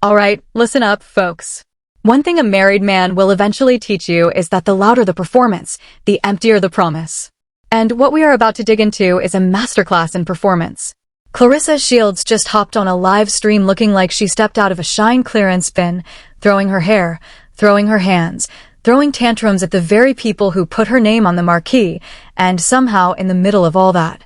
Alright, listen up, folks. One thing a married man will eventually teach you is that the louder the performance, the emptier the promise. And what we are about to dig into is a masterclass in performance. Claressa Shields just hopped on a live stream looking like she stepped out of a shine clearance bin, throwing her hair, throwing her hands, throwing tantrums at the very people who put her name on the marquee, and somehow in the middle of all that,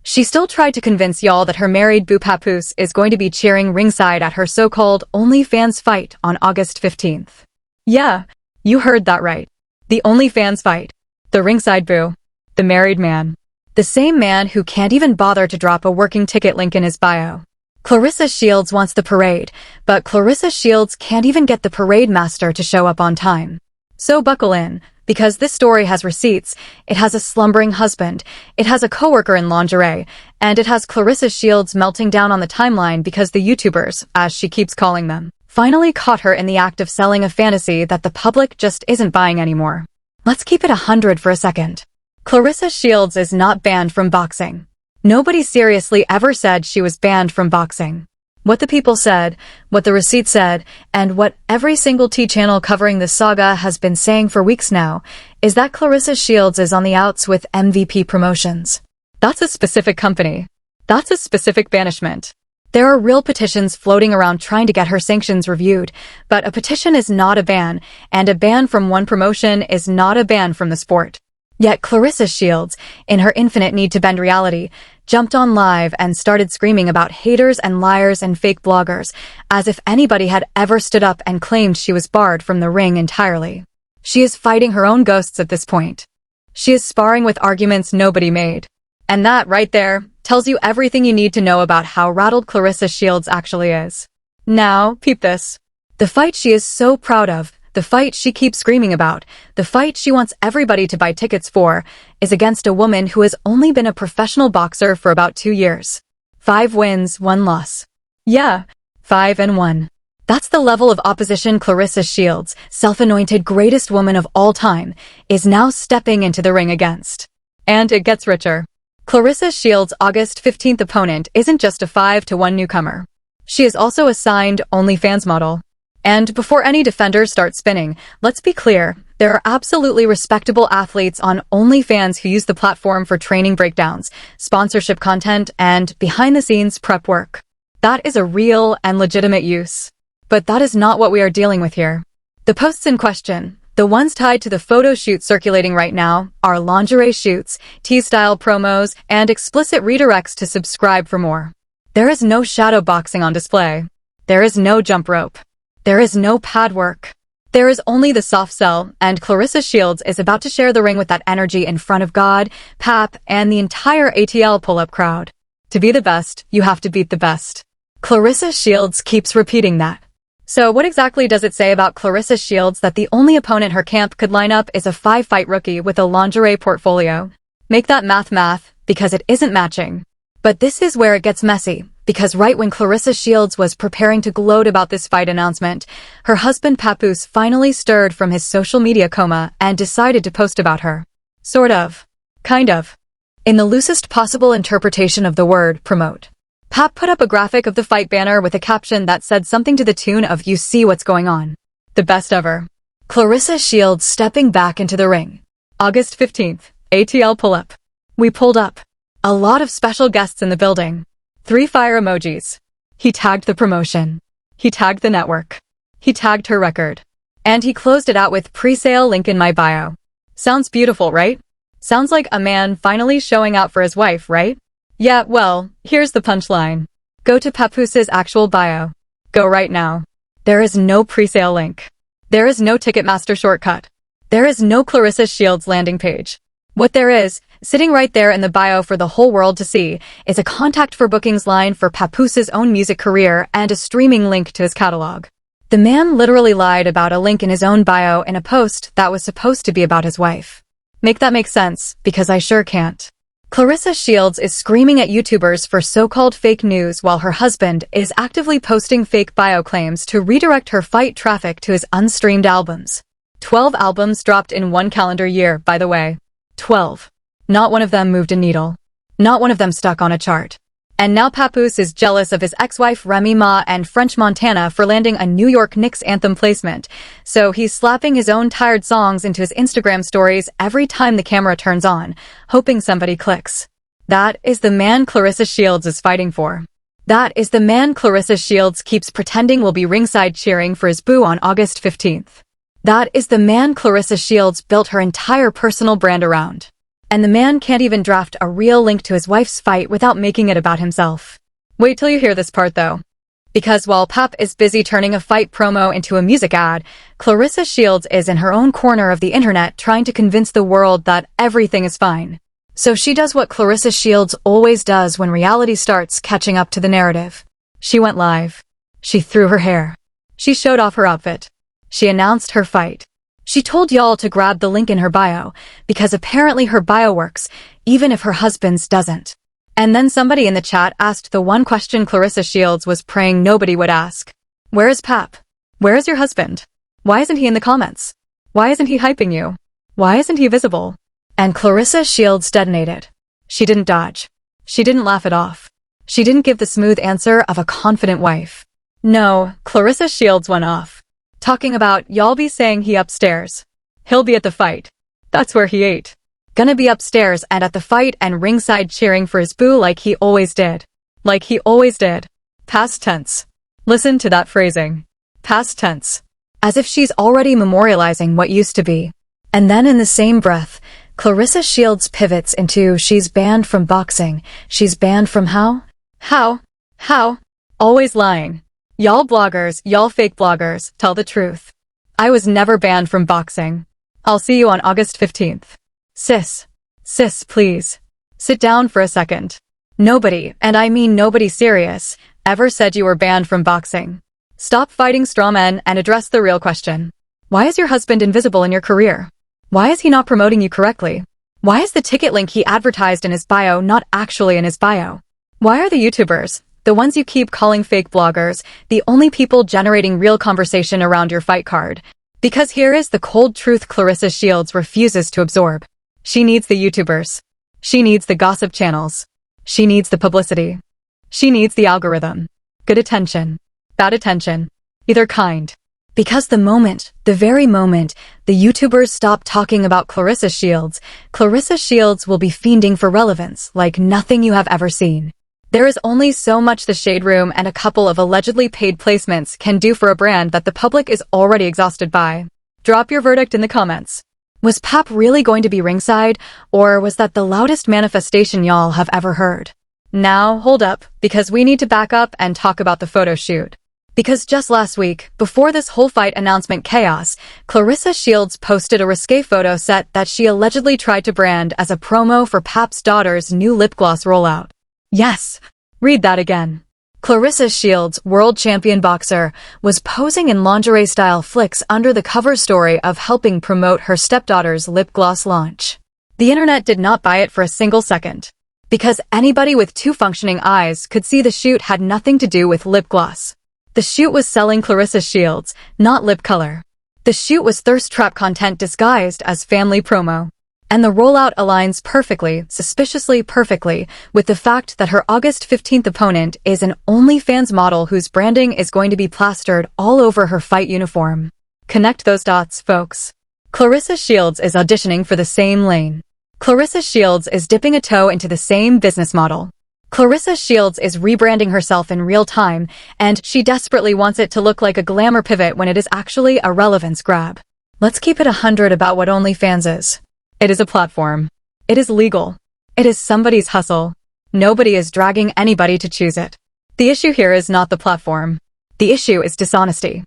she still tried to convince y'all that her married boo Papoose is going to be cheering ringside at her so-called OnlyFans fight on August 15th. Yeah, you heard that right. The OnlyFans fight. The ringside boo. The married man. The same man who can't even bother to drop a working ticket link in his bio. Claressa Shields wants the parade, but Claressa Shields can't even get the parade master to show up on time. So buckle in, because this story has receipts, it has a slumbering husband, it has a coworker in lingerie, and it has Claressa Shields melting down on the timeline because the YouTubers, as she keeps calling them, finally caught her in the act of selling a fantasy that the public just isn't buying anymore. Let's keep it 100 for a second. Claressa Shields is not banned from boxing. Nobody seriously ever said she was banned from boxing. What the people said, what the receipts said, and what every single T-channel covering this saga has been saying for weeks now, is that Claressa Shields is on the outs with MVP Promotions. That's a specific company. That's a specific banishment. There are real petitions floating around trying to get her sanctions reviewed, but a petition is not a ban, and a ban from one promotion is not a ban from the sport. Yet Claressa Shields, in her infinite need to bend reality, jumped on live and started screaming about haters and liars and fake bloggers, as if anybody had ever stood up and claimed she was barred from the ring entirely. She is fighting her own ghosts at this point. She is sparring with arguments nobody made. And that, right there, tells you everything you need to know about how rattled Claressa Shields actually is. Now, peep this. The fight she is so proud of, the fight she keeps screaming about, the fight she wants everybody to buy tickets for, is against a woman who has only been a professional boxer for about 2 years. 5 wins, 1 loss. Yeah, 5-1. That's the level of opposition Claressa Shields, self-anointed greatest woman of all time, is now stepping into the ring against. And it gets richer. Claressa Shields' August 15th opponent isn't just a 5-1 newcomer. She is also a signed OnlyFans-model. And before any defenders start spinning, let's be clear, there are absolutely respectable athletes on OnlyFans who use the platform for training breakdowns, sponsorship content, and behind-the-scenes prep work. That is a real and legitimate use. But that is not what we are dealing with here. The posts in question, the ones tied to the photo shoot circulating right now, are lingerie shoots, T-style promos, and explicit redirects to subscribe for more. There is no shadow boxing on display. There is no jump rope. There is no pad work. There is only the soft sell, and Claressa Shields is about to share the ring with that energy in front of God, Pap, and the entire ATL pull-up crowd. To be the best, you have to beat the best. Claressa Shields keeps repeating that. So what exactly does it say about Claressa Shields that the only opponent her camp could line up is a 5-fight rookie with a lingerie portfolio? Make that math, because it isn't matching. But this is where it gets messy. Because right when Claressa Shields was preparing to gloat about this fight announcement, her husband Papoose finally stirred from his social media coma and decided to post about her. Sort of. Kind of. In the loosest possible interpretation of the word promote. Pap put up a graphic of the fight banner with a caption that said something to the tune of "You see what's going on." The best ever. Claressa Shields stepping back into the ring. August 15th, ATL pull-up. We pulled up. A lot of special guests in the building. 3 fire emojis. He tagged the promotion. He tagged the network. He tagged her record. And he closed it out with "presale link in my bio." Sounds beautiful, right? Sounds like a man finally showing out for his wife, right? Yeah, well, here's the punchline. Go to Papoose's actual bio. Go right now. There is no presale link. There is no Ticketmaster shortcut. There is no Claressa Shields landing page. What there is, sitting right there in the bio for the whole world to see, is a contact for bookings line for Papoose's own music career and a streaming link to his catalog. The man literally lied about a link in his own bio in a post that was supposed to be about his wife. Make that make sense, because I sure can't. Claressa Shields is screaming at YouTubers for so-called fake news while her husband is actively posting fake bio claims to redirect her fight traffic to his unstreamed albums. 12 albums dropped in 1 calendar year, by the way. 12. Not one of them moved a needle. Not one of them stuck on a chart. And now Papoose is jealous of his ex-wife Remy Ma and French Montana for landing a New York Knicks anthem placement. So he's slapping his own tired songs into his Instagram stories every time the camera turns on, hoping somebody clicks. That is the man Claressa Shields is fighting for. That is the man Claressa Shields keeps pretending will be ringside cheering for his boo on August 15th. That is the man Claressa Shields built her entire personal brand around. And the man can't even draft a real link to his wife's fight without making it about himself. Wait till you hear this part though. Because while Pap is busy turning a fight promo into a music ad, Claressa Shields is in her own corner of the internet trying to convince the world that everything is fine. So she does what Claressa Shields always does when reality starts catching up to the narrative. She went live. She threw her hair. She showed off her outfit. She announced her fight. She told y'all to grab the link in her bio, because apparently her bio works, even if her husband's doesn't. And then somebody in the chat asked the one question Claressa Shields was praying nobody would ask. Where is Pap? Where is your husband? Why isn't he in the comments? Why isn't he hyping you? Why isn't he visible? And Claressa Shields detonated. She didn't dodge. She didn't laugh it off. She didn't give the smooth answer of a confident wife. No, Claressa Shields went off. Talking about, y'all be saying he upstairs. He'll be at the fight. That's where he ate. Gonna be upstairs and at the fight and ringside cheering for his boo like he always did. Like he always did. Past tense. Listen to that phrasing. Past tense. As if she's already memorializing what used to be. And then in the same breath, Claressa Shields pivots into she's banned from boxing. She's banned from how? How? Always lying. Y'all bloggers, y'all fake bloggers, tell the truth. I was never banned from boxing. I'll see you on August 15th. Sis, please. Sit down for a second. Nobody, and I mean nobody serious, ever said you were banned from boxing. Stop fighting straw men and address the real question. Why is your husband invisible in your career? Why is he not promoting you correctly? Why is the ticket link he advertised in his bio not actually in his bio? Why are the YouTubers, the ones you keep calling fake bloggers, the only people generating real conversation around your fight card? Because here is the cold truth Claressa Shields refuses to absorb. She needs the YouTubers. She needs the gossip channels. She needs the publicity. She needs the algorithm. Good attention. Bad attention. Either kind. Because the very moment, the YouTubers stop talking about Claressa Shields will be fiending for relevance like nothing you have ever seen. There is only so much the shade room and a couple of allegedly paid placements can do for a brand that the public is already exhausted by. Drop your verdict in the comments. Was Pap really going to be ringside, or was that the loudest manifestation y'all have ever heard? Now, hold up, because we need to back up and talk about the photo shoot. Because just last week, before this whole fight announcement chaos, Claressa Shields posted a risque photo set that she allegedly tried to brand as a promo for Pap's daughter's new lip gloss rollout. Yes, read that again. Claressa Shields, world champion boxer, was posing in lingerie-style flicks under the cover story of helping promote her stepdaughter's lip gloss launch. The internet did not buy it for a single second. Because anybody with two functioning eyes could see the shoot had nothing to do with lip gloss. The shoot was selling Claressa Shields, not lip color. The shoot was thirst trap content disguised as family promo. And the rollout aligns perfectly, suspiciously perfectly, with the fact that her August 15th opponent is an OnlyFans-model whose branding is going to be plastered all over her fight uniform. Connect those dots, folks. Claressa Shields is auditioning for the same lane. Claressa Shields is dipping a toe into the same business model. Claressa Shields is rebranding herself in real time, and she desperately wants it to look like a glamour pivot when it is actually a relevance grab. Let's keep it 100 about what OnlyFans is. It is a platform. It is legal. It is somebody's hustle. Nobody is dragging anybody to choose it. The issue here is not the platform. The issue is dishonesty.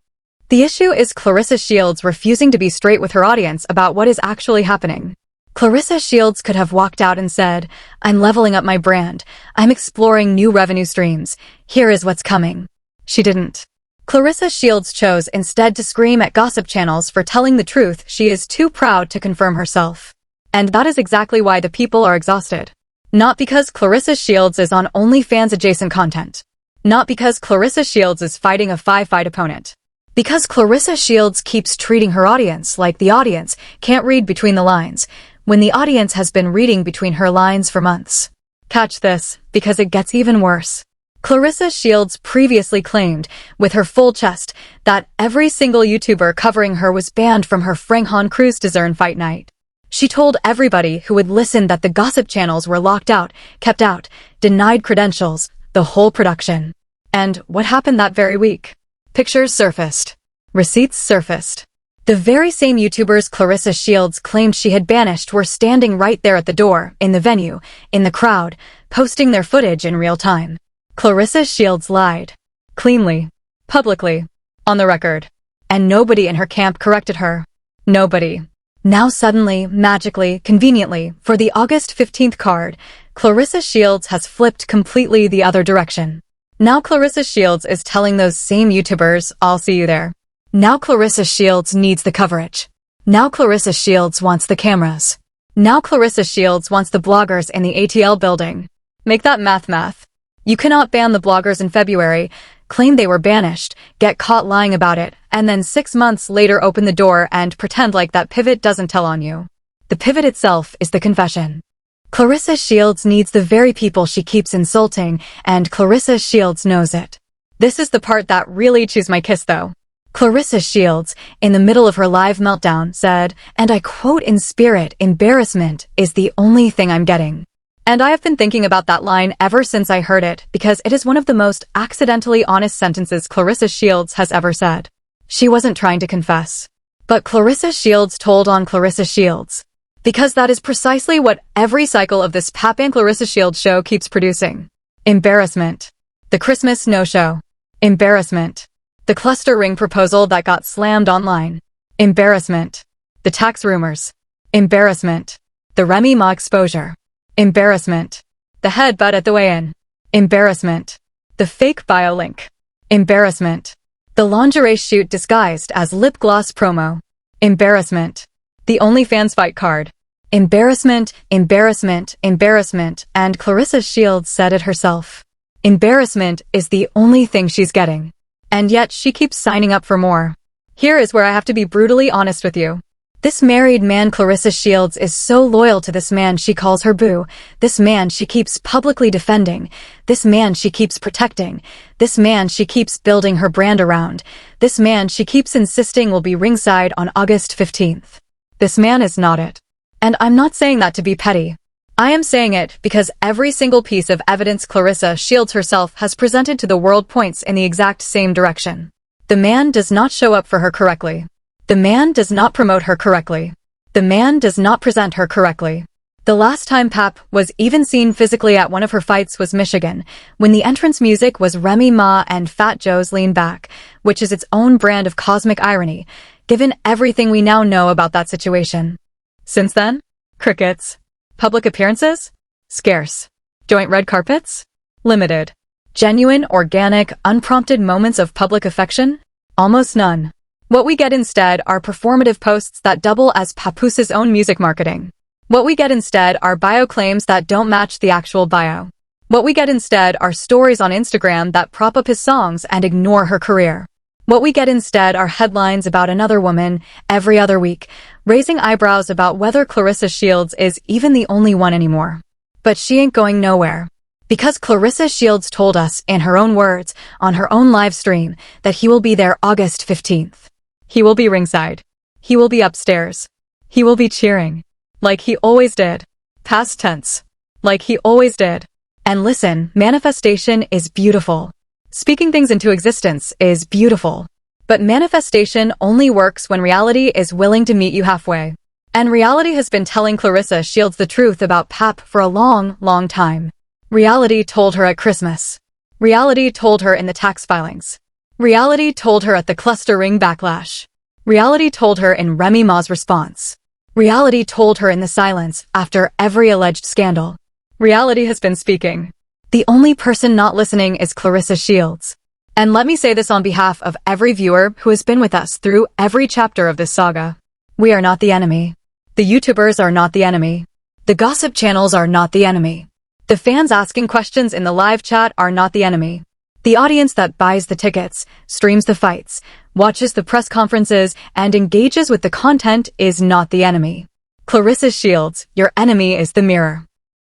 The issue is Claressa Shields refusing to be straight with her audience about what is actually happening. Claressa Shields could have walked out and said, I'm leveling up my brand. I'm exploring new revenue streams. Here is what's coming. She didn't. Claressa Shields chose instead to scream at gossip channels for telling the truth she is too proud to confirm herself. And that is exactly why the people are exhausted. Not because Claressa Shields is on OnlyFans adjacent content. Not because Claressa Shields is fighting a fight opponent. Because Claressa Shields keeps treating her audience like the audience can't read between the lines, when the audience has been reading between her lines for months. Catch this, because it gets even worse. Claressa Shields previously claimed, with her full chest, that every single YouTuber covering her was banned from her Franghon Cruise Dessert fight night. She told everybody who would listen that the gossip channels were locked out, kept out, denied credentials, the whole production. And what happened that very week? Pictures surfaced. Receipts surfaced. The very same YouTubers Claressa Shields claimed she had banished were standing right there at the door, in the venue, in the crowd, posting their footage in real time. Claressa Shields lied. Cleanly. Publicly. On the record. And nobody in her camp corrected her. Nobody. Now suddenly, magically, conveniently, for the August 15th card, Claressa Shields has flipped completely the other direction. Now Claressa Shields is telling those same YouTubers, I'll see you there. Now Claressa Shields needs the coverage. Now Claressa Shields wants the cameras. Now Claressa Shields wants the bloggers in the ATL building. Make that math. You cannot ban the bloggers in February, claim they were banished, get caught lying about it, and then 6 months later open the door and pretend like that pivot doesn't tell on you. The pivot itself is the confession. Claressa Shields needs the very people she keeps insulting, and Claressa Shields knows it. This is the part that really chews my kiss though. Claressa Shields, in the middle of her live meltdown, said, and I quote in spirit, embarrassment is the only thing I'm getting. And I have been thinking about that line ever since I heard it because it is one of the most accidentally honest sentences Claressa Shields has ever said. She wasn't trying to confess. But Claressa Shields told on Claressa Shields. Because that is precisely what every cycle of this Papoose and Claressa Shields show keeps producing. Embarrassment. The Christmas no-show. Embarrassment. The cluster ring proposal that got slammed online. Embarrassment. The tax rumors. Embarrassment. The Remy Ma exposure. Embarrassment. The headbutt at the weigh-in. Embarrassment. The fake bio link. Embarrassment. The lingerie shoot disguised as lip gloss promo. Embarrassment. The OnlyFans fight card. Embarrassment, embarrassment, embarrassment, and Claressa Shields said it herself. Embarrassment is the only thing she's getting. And yet she keeps signing up for more. Here is where I have to be brutally honest with you. This married man Claressa Shields is so loyal to this man she calls her boo, this man she keeps publicly defending, this man she keeps protecting, this man she keeps building her brand around, this man she keeps insisting will be ringside on August 15th. This man is not it. And I'm not saying that to be petty. I am saying it because every single piece of evidence Claressa Shields herself has presented to the world points in the exact same direction. The man does not show up for her correctly. The man does not promote her correctly. The man does not present her correctly. The last time Pap was even seen physically at one of her fights was Michigan, when the entrance music was Remy Ma and Fat Joe's Lean Back, which is its own brand of cosmic irony, given everything we now know about that situation. Since then? Crickets. Public appearances? Scarce. Joint red carpets? Limited. Genuine, organic, unprompted moments of public affection? Almost none. What we get instead are performative posts that double as Papoose's own music marketing. What we get instead are bio claims that don't match the actual bio. What we get instead are stories on Instagram that prop up his songs and ignore her career. What we get instead are headlines about another woman, every other week, raising eyebrows about whether Claressa Shields is even the only one anymore. But she ain't going nowhere. Because Claressa Shields told us, in her own words, on her own live stream, that he will be there August 15th. He will be ringside. He will be upstairs. He will be cheering. Like he always did. Past tense. Like he always did. And listen, manifestation is beautiful. Speaking things into existence is beautiful. But manifestation only works when reality is willing to meet you halfway. And reality has been telling Claressa Shields the truth about Pap for a long, long time. Reality told her at Christmas. Reality told her in the tax filings. Reality told her at the cluster ring backlash. Reality told her in Remy Ma's response. Reality told her in the silence after every alleged scandal. Reality has been speaking. The only person not listening is Claressa Shields. And let me say this on behalf of every viewer who has been with us through every chapter of this saga. We are not the enemy. The YouTubers are not the enemy. The gossip channels are not the enemy. The fans asking questions in the live chat are not the enemy. The audience that buys the tickets, streams the fights, watches the press conferences, and engages with the content is not the enemy. Claressa Shields, your enemy is the mirror.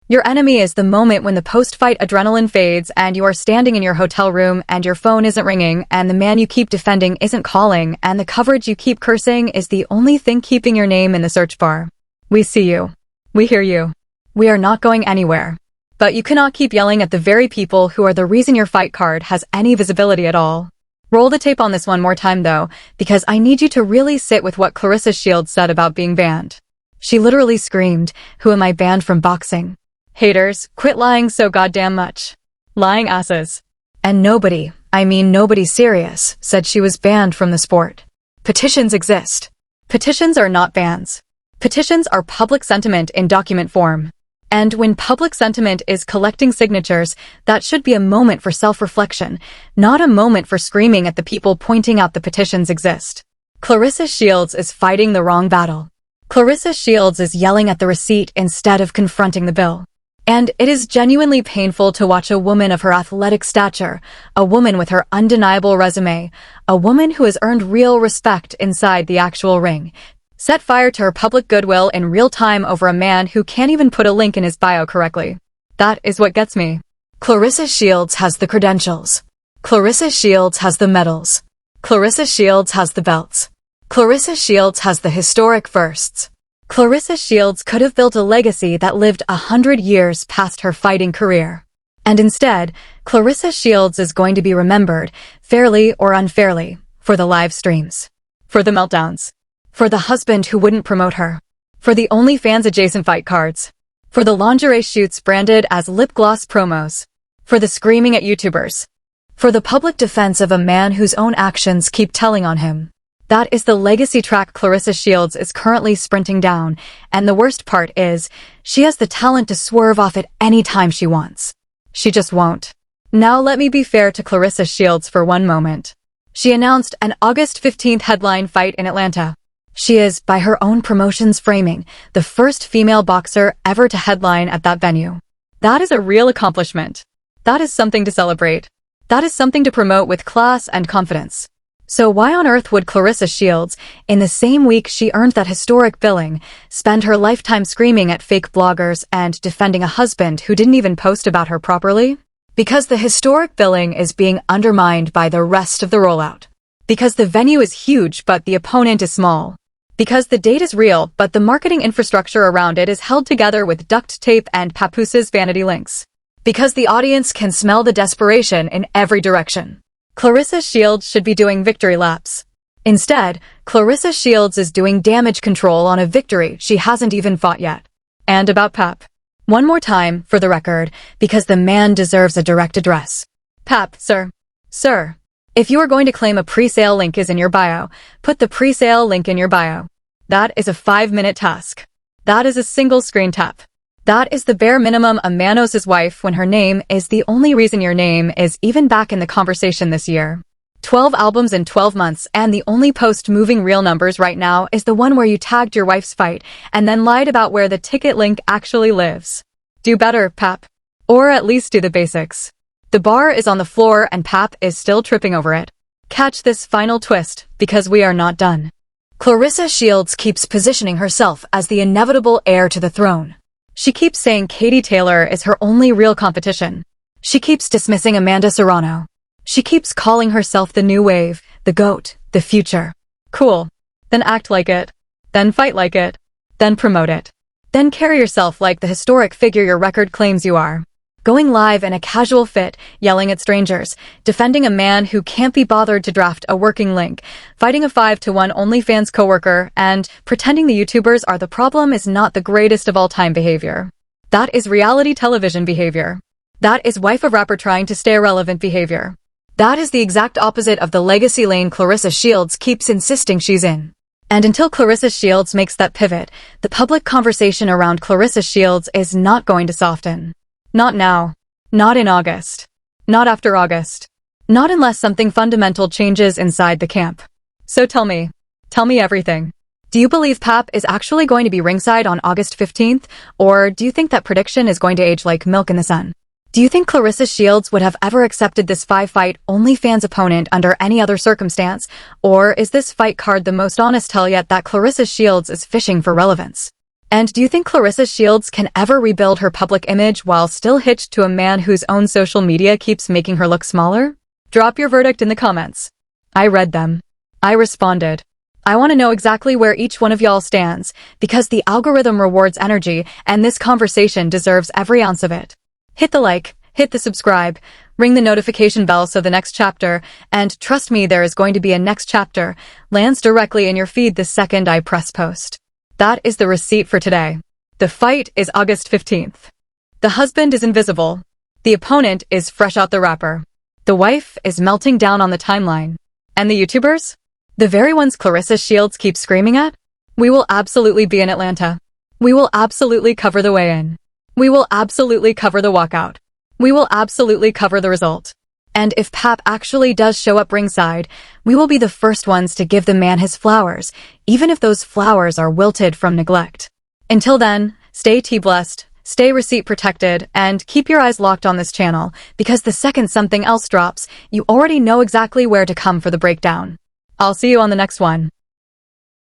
Your enemy is the moment when the post-fight adrenaline fades and you are standing in your hotel room and your phone isn't ringing and the man you keep defending isn't calling and the coverage you keep cursing is the only thing keeping your name in the search bar. We see you. We hear you. We are not going anywhere. But you cannot keep yelling at the very people who are the reason your fight card has any visibility at all. Roll the tape on this one more time though, because I need you to really sit with what Claressa Shields said about being banned. She literally screamed, "Who am I banned from boxing? Haters, quit lying so goddamn much. Lying asses." And nobody, I mean nobody serious, said she was banned from the sport. Petitions exist. Petitions are not bans. Petitions are public sentiment in document form. And when public sentiment is collecting signatures, that should be a moment for self-reflection, not a moment for screaming at the people pointing out the petitions exist. Claressa Shields is fighting the wrong battle. Claressa Shields is yelling at the receipt instead of confronting the bill. And it is genuinely painful to watch a woman of her athletic stature, a woman with her undeniable resume, a woman who has earned real respect inside the actual ring, set fire to her public goodwill in real time over a man who can't even put a link in his bio correctly. That is what gets me. Claressa Shields has the credentials. Claressa Shields has the medals. Claressa Shields has the belts. Claressa Shields has the historic firsts. Claressa Shields could have built a legacy that lived 100 years past her fighting career. And instead, Claressa Shields is going to be remembered, fairly or unfairly, for the live streams, for the meltdowns, for the husband who wouldn't promote her, for the OnlyFans adjacent fight cards, for the lingerie shoots branded as lip gloss promos, for the screaming at YouTubers, for the public defense of a man whose own actions keep telling on him. That is the legacy track Claressa Shields is currently sprinting down, and the worst part is, she has the talent to swerve off at any time she wants. She just won't. Now let me be fair to Claressa Shields for one moment. She announced an August 15th headline fight in Atlanta. She is, by her own promotion's framing, the first female boxer ever to headline at that venue. That is a real accomplishment. That is something to celebrate. That is something to promote with class and confidence. So why on earth would Claressa Shields, in the same week she earned that historic billing, spend her lifetime screaming at fake bloggers and defending a husband who didn't even post about her properly? Because the historic billing is being undermined by the rest of the rollout. Because the venue is huge but the opponent is small. Because the date is real but the marketing infrastructure around it is held together with duct tape and Papoose's vanity links. Because the audience can smell the desperation in every direction. Claressa Shields should be doing victory laps. Instead, Claressa Shields is doing damage control on a victory she hasn't even fought yet. And about Pap. One more time, for the record, because the man deserves a direct address. Pap, sir. Sir. If you are going to claim a presale link is in your bio, put the presale link in your bio. That is a 5-minute task. That is a single screen tap. That is the bare minimum a man owes his wife when her name is the only reason your name is even back in the conversation this year. 12 albums in 12 months and the only post moving real numbers right now is the one where you tagged your wife's fight and then lied about where the ticket link actually lives. Do better, Pap. Or at least do the basics. The bar is on the floor and Pap is still tripping over it. Catch this final twist, because we are not done. Claressa Shields keeps positioning herself as the inevitable heir to the throne. She keeps saying Katie Taylor is her only real competition. She keeps dismissing Amanda Serrano. She keeps calling herself the new wave, the GOAT, the future. Cool. Then act like it. Then fight like it. Then promote it. Then carry yourself like the historic figure your record claims you are. Going live in a casual fit, yelling at strangers, defending a man who can't be bothered to draft a working link, fighting a 5-to-1 OnlyFans coworker, and pretending the YouTubers are the problem is not the greatest of all time behavior. That is reality television behavior. That is wife of rapper trying to stay relevant behavior. That is the exact opposite of the legacy lane Claressa Shields keeps insisting she's in. And until Claressa Shields makes that pivot, the public conversation around Claressa Shields is not going to soften. Not now. Not in August. Not after August. Not unless something fundamental changes inside the camp. So tell me everything. Do you believe Pap is actually going to be ringside on August 15th, or do you think that prediction is going to age like milk in the sun? Do you think Claressa Shields would have ever accepted this 5-fight OnlyFans opponent under any other circumstance, or is this fight card the most honest tell yet that Claressa Shields is fishing for relevance? And do you think Claressa Shields can ever rebuild her public image while still hitched to a man whose own social media keeps making her look smaller? Drop your verdict in the comments. I read them. I responded. I want to know exactly where each one of y'all stands, because the algorithm rewards energy, and this conversation deserves every ounce of it. Hit the like, hit the subscribe, ring the notification bell so the next chapter, and trust me, there is going to be a next chapter, lands directly in your feed the second I press post. That is the receipt for today. The fight is August 15th. The husband is invisible. The opponent is fresh out the wrapper. The wife is melting down on the timeline. And the YouTubers? The very ones Claressa Shields keeps screaming at? We will absolutely be in Atlanta. We will absolutely cover the weigh-in. We will absolutely cover the walkout. We will absolutely cover the result. And if Pap actually does show up ringside, we will be the first ones to give the man his flowers, even if those flowers are wilted from neglect. Until then, stay T-blessed, stay receipt protected, and keep your eyes locked on this channel, because the second something else drops, you already know exactly where to come for the breakdown. I'll see you on the next one.